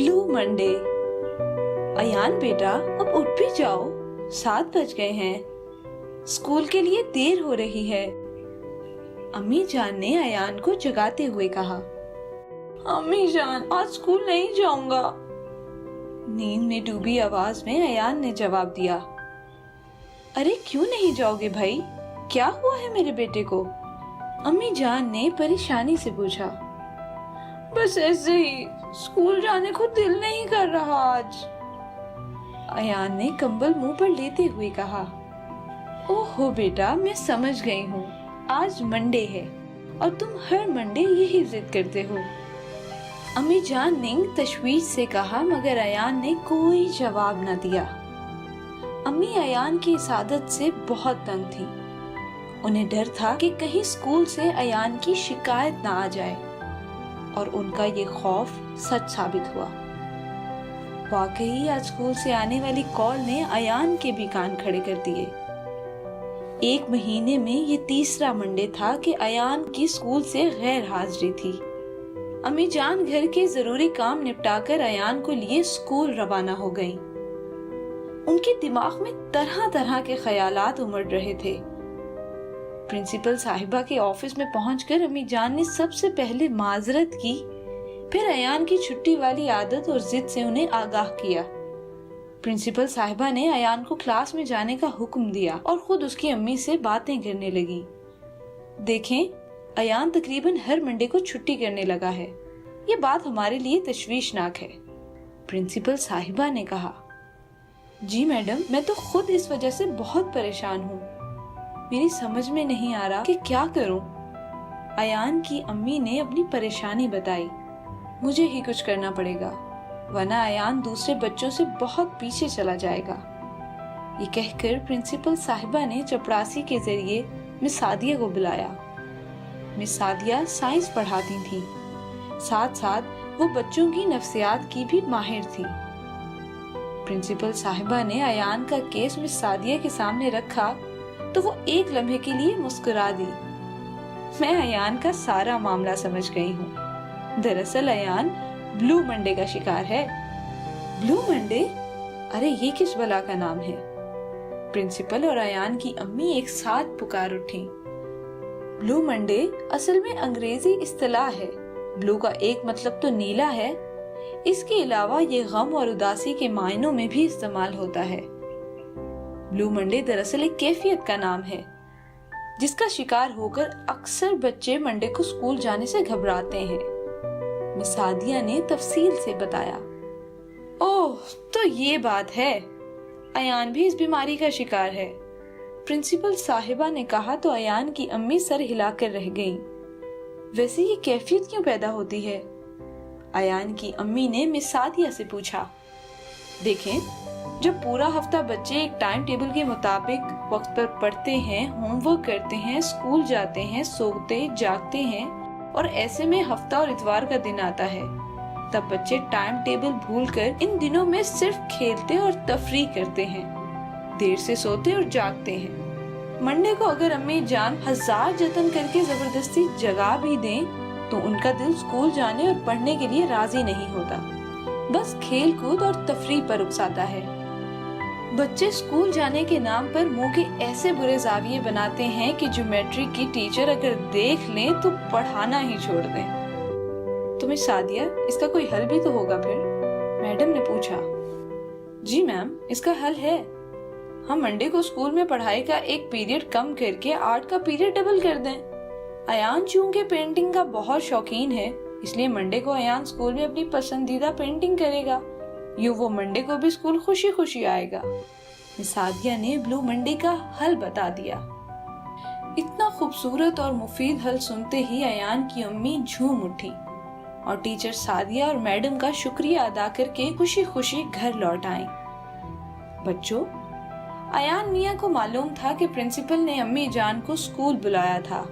Blue Monday. Ayan बेटा, अब उठ भी जाओ, 7 बज गए हैं। स्कूल के लिए देर हो रही है। अम्मी जान ने अयान को जगाते हुए कहा। अम्मी जान, आज स्कूल नहीं जाऊंगा। नींद में डूबी आवाज में अयान ने जवाब दिया। अरे क्यों नहीं जाओगे भाई, क्या हुआ है मेरे बेटे को? अम्मी जान ने परेशानी से पूछा। बस ऐसे ही, स्कूल जाने को दिल नहीं कर रहा आज। अयान ने कंबल मुंह पर लेते हुए कहा। ओहो बेटा, मैं समझ गई हूँ, आज मंडे है और तुम हर मंडे यही जिद करते हो। अम्मी जान ने तशवीश से कहा, मगर अयान ने कोई जवाब न दिया। अम्मी अयान की इस आदत से बहुत तंग थी। उन्हें डर था कि कहीं स्कूल से अयान की शिकायत ना आ जाए, और उनका ये खौफ सच साबित हुआ। वाकई आज स्कूल से आने वाली कॉल ने अयान के भी कान खड़े कर दिए। 1 महीने में ये तीसरा मंडे था कि अयान की स्कूल से गैर हाजिरी थी। अम्मी जान घर के जरूरी काम निपटाकर अयान को लिए स्कूल रवाना हो गईं। उनके दिमाग में तरह तरह के ख्यालात उमड़ रहे थे। प्रिंसिपल साहिबा के ऑफिस में पहुंचकर अम्मी जान ने सबसे पहले माजरत की, फिर अयान की छुट्टी वाली आदत और जिद से उन्हें आगाह किया। प्रिंसिपल साहिबा ने अयान को क्लास में जाने का हुक्म दिया और खुद उसकी अम्मी से बातें करने लगी। देखें, अयान तकरीबन हर मंडे को छुट्टी करने लगा है। ये बात हमारे लिए तशवीशनाक है, प्रिंसिपल साहिबा ने कहा। जी मैडम, मैं तो खुद इस वजह से बहुत परेशान हूँ। मेरी समझ में नहीं आ रहा कि क्या करूं। अयान की अम्मी ने अपनी परेशानी बताई। मुझे ही कुछ करना पड़ेगा, वरना अयान दूसरे बच्चों से बहुत पीछे चला जाएगा। ये कहकर प्रिंसिपल साहिबा ने चपरासी के जरिए मिस सादिया को बुलाया। मिस सादिया साइंस पढ़ाती थी, साथ साथ वो बच्चों की नफ्सियात की भी माहिर थी। प्रिंसिपल साहिबा ने अयान का केस मिस सादिया के सामने रखा तो वो एक लम्हे के लिए मुस्कुरा दी। मैं अयान का सारा मामला समझ गई हूँ। दरअसल अयान ब्लू मंडे का शिकार है। Blue Monday? अरे ये किस बला का नाम है? प्रिंसिपल और अयान की अम्मी एक साथ पुकार उठी। ब्लू मंडे असल में अंग्रेजी इस्तिलाह है। ब्लू का एक मतलब तो नीला है, इसके अलावा ये गम और उदासी के मायनों में भी इस्तेमाल होता है। ब्लू मंडे दरअसल एक कैफियत का नाम है, जिसका शिकार होकर अक्सर बच्चे मंडे को स्कूल जाने से घबराते हैं। मिस सादिया ने तफसील से बताया। ओह, तो ये बात है, अयान भी इस बीमारी का शिकार है, प्रिंसिपल साहिबा ने कहा तो अयान की अम्मी सर हिलाकर रह गईं। वैसे ये कैफियत क्यों पैदा होती है? अयान की अम्मी ने मिस सादिया से पूछा। देखें, जब पूरा हफ्ता बच्चे एक टाइम टेबल के मुताबिक वक्त पर पढ़ते हैं, होमवर्क करते हैं, स्कूल जाते हैं, सोते जागते हैं, और ऐसे में हफ्ता और इतवार का दिन आता है, तब बच्चे टाइम टेबल भूलकर इन दिनों में सिर्फ खेलते और तफरीह करते हैं, देर से सोते और जागते हैं। मंडे को अगर अम्मी जान 1000 जतन करके जबरदस्ती जगा भी दें तो उनका दिल स्कूल जाने और पढ़ने के लिए राजी नहीं होता, बस खेल कूद और तफरीह पर उकसाता है। बच्चे स्कूल जाने के नाम पर मुंह के ऐसे बुरे जाविये बनाते हैं कि ज्योमेट्री की टीचर अगर देख लें तो पढ़ाना ही छोड़ दें। तुम्हें सादिया, इसका कोई हल भी तो होगा फिर? मैडम ने पूछा। जी मैम, इसका हल है। हम मंडे को स्कूल में पढ़ाई का एक पीरियड कम करके आर्ट का पीरियड डबल कर दें। अयान चूंकि पेंटिंग का बहुत शौकीन है, इसलिए मंडे को अयान स्कूल में अपनी पसंदीदा पेंटिंग करेगा। यूं वो मंडे को भी स्कूल खुशी खुशी आएगा। मिस सादिया ने ब्लू मंडे का हल बता दिया। इतना खूबसूरत और मुफीद हल सुनते ही अयान की अम्मी झूम उठी और टीचर सादिया और मैडम का शुक्रिया अदा करके खुशी खुशी घर लौट आईं। बच्चों, अयान मियां को मालूम था कि प्रिंसिपल ने अम्मी जान को स्कूल बुलाया था।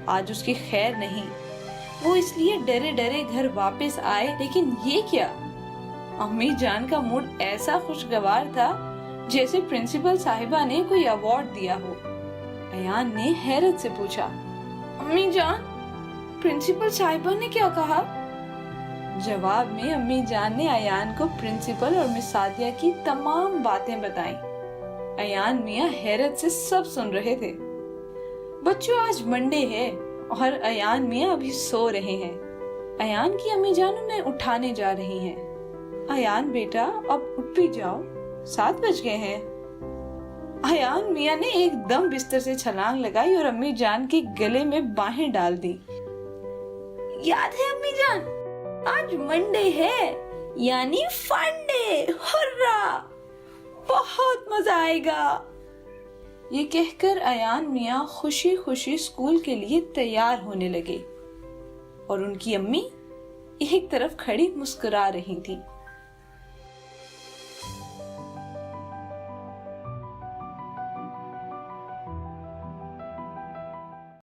आज उसकी खैर नहीं, वो इसलिए डरे डरे घर वापस आए। लेकिन ये क्या, अम्मी जान का मूड ऐसा खुशगवार था जैसे प्रिंसिपल साहिबा ने कोई अवार्ड दिया हो। अयान ने हैरत से पूछा। अम्मी जान, प्रिंसिपल साहिबा ने क्या कहा? جواب میں امی جان نے ایان کو پرنسپل اور مس سعدیہ کی تمام باتیں بتائیں۔ ایان میاں حیرت سے سب سن رہے تھے۔ بچوں آج منڈے ہے اور ایان میاں ابھی سو رہے ہیں۔ ایان کی امی جان انہیں اٹھانے جا رہی ہیں۔ ایان بیٹا اب اٹھ بھی جاؤ، 7 بج گئے ہیں۔ ایان میاں نے ایک دم بستر سے چھلانگ لگائی اور امی جان کے گلے میں باہیں ڈال دی۔ یاد ہے امی جان، آج منڈے ہے یعنی فن ڈے، ہررا، بہت مزہ آئے گا۔ یہ کہہ کر ایان میاں خوشی خوشی اسکول کے لیے تیار ہونے لگے اور ان کی امی ایک طرف کھڑی مسکرا رہی تھی۔